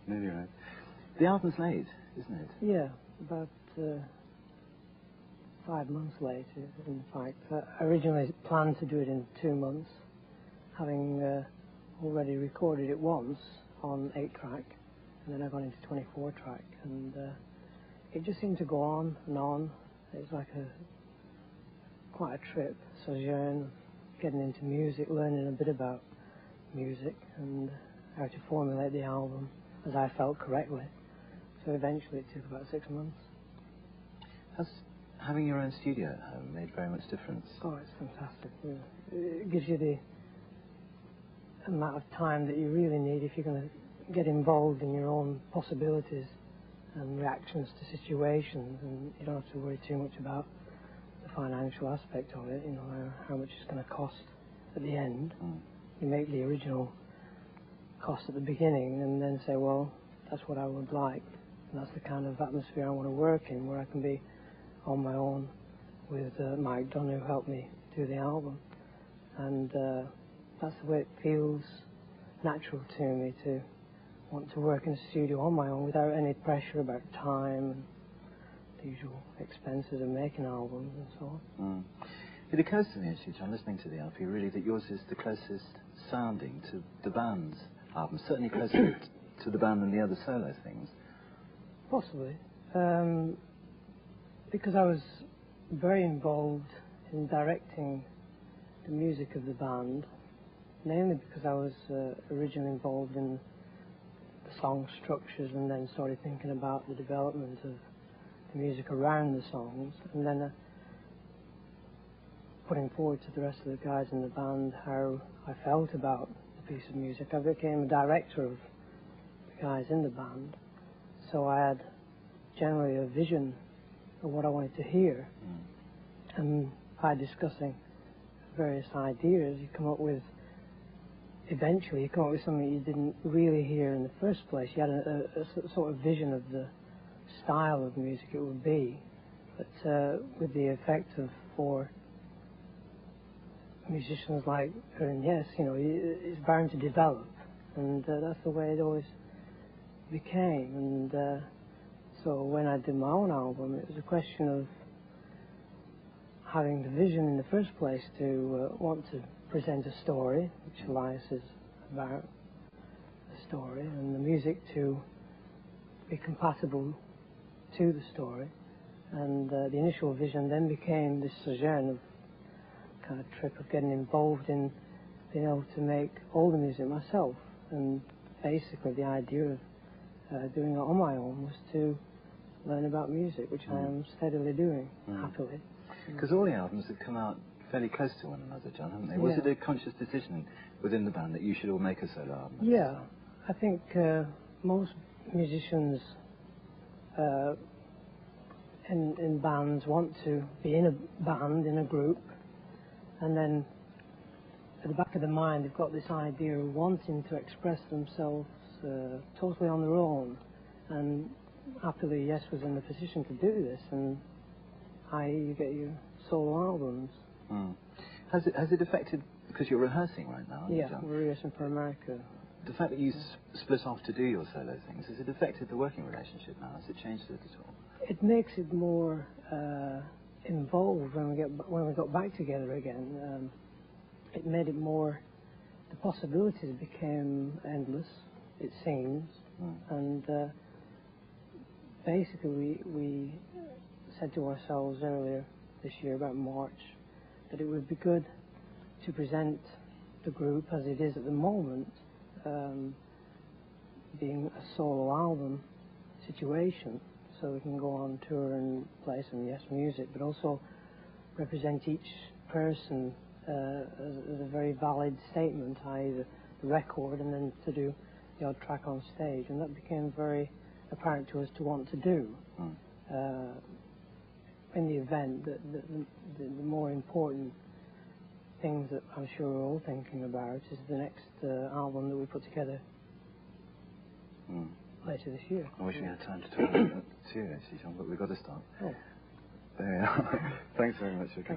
Nearly right. The album's late, isn't it? Yeah, about 5 months late, in fact. I originally planned to do it in 2 months, having already recorded it once on 8-track, and then I got into 24-track, and it just seemed to go on and on. It was like quite a trip, sojourn, getting into music, learning a bit about music and how to formulate the album as I felt correctly. So eventually it took about 6 months. Has having your own studio at home made very much difference? Oh, it's fantastic. It gives you the amount of time that you really need if you're going to get involved in your own possibilities and reactions to situations, and you don't have to worry too much about the financial aspect of it, you know, how much it's going to cost at the end. You make the original cost at the beginning and then say, well, that's what I would like, and that's the kind of atmosphere I want to work in, where I can be on my own with Mike Dunn, who helped me do the album, and that's the way it feels natural to me, to want to work in a studio on my own without any pressure about time and the usual expenses of making albums and so on. It occurs to me, actually, John, listening to the LP, really, that yours is the closest sounding to the band's album, certainly closer to the band than the other solo things. Possibly. Because I was very involved in directing the music of the band, mainly because I was originally involved in the song structures and then started thinking about the development of the music around the songs, and then putting forward to the rest of the guys in the band how I felt about the piece of music. I became a director of the guys in the band, so I had generally a vision of what I wanted to hear, and by discussing various ideas eventually you come up with something you didn't really hear in the first place. You had a sort of vision of the style of music it would be, but with the effect of 4 musicians like her and Yes, you know, it's bound to develop, and that's the way it always became. And so when I did my own album, it was a question of having the vision in the first place to want to present a story, which Olias is about, a story, and the music to be compatible to the story. And the initial vision then became this sojourn of kind of trip of getting involved in being able to make all the music myself. And basically the idea of doing it on my own was to learn about music, which I am steadily doing, happily. Because all the albums have come out fairly close to one another, John, haven't they? Was it a conscious decision within the band that you should all make a solo album? Yeah, I think most musicians in bands want to be in a band, in a group, and then at the back of the mind they've got this idea of wanting to express themselves totally on their own, and happily Yes was in the position to do this, and you get your solo albums. Has it affected, because you're rehearsing right now, aren't you, John? We're rehearsing for America. The fact that you split off to do your solo things, has it affected the working relationship now? Has it changed it at all? It makes it more involved when we got back together again. It made it more, the possibilities became endless, it seems, and basically we said to ourselves earlier this year, about March, that it would be good to present the group as it is at the moment, being a solo album situation, so we can go on tour and play some Yes music, but also represent each person as a very valid statement, i.e. the record, and then to do the odd track on stage, and that became very apparent to us to want to do. In the event, the more important things that I'm sure we're all thinking about is the next album that we put together later this year. I wish we had time to talk about that too, actually, John, but we've got to start. Oh. There we are. Thanks very much for coming.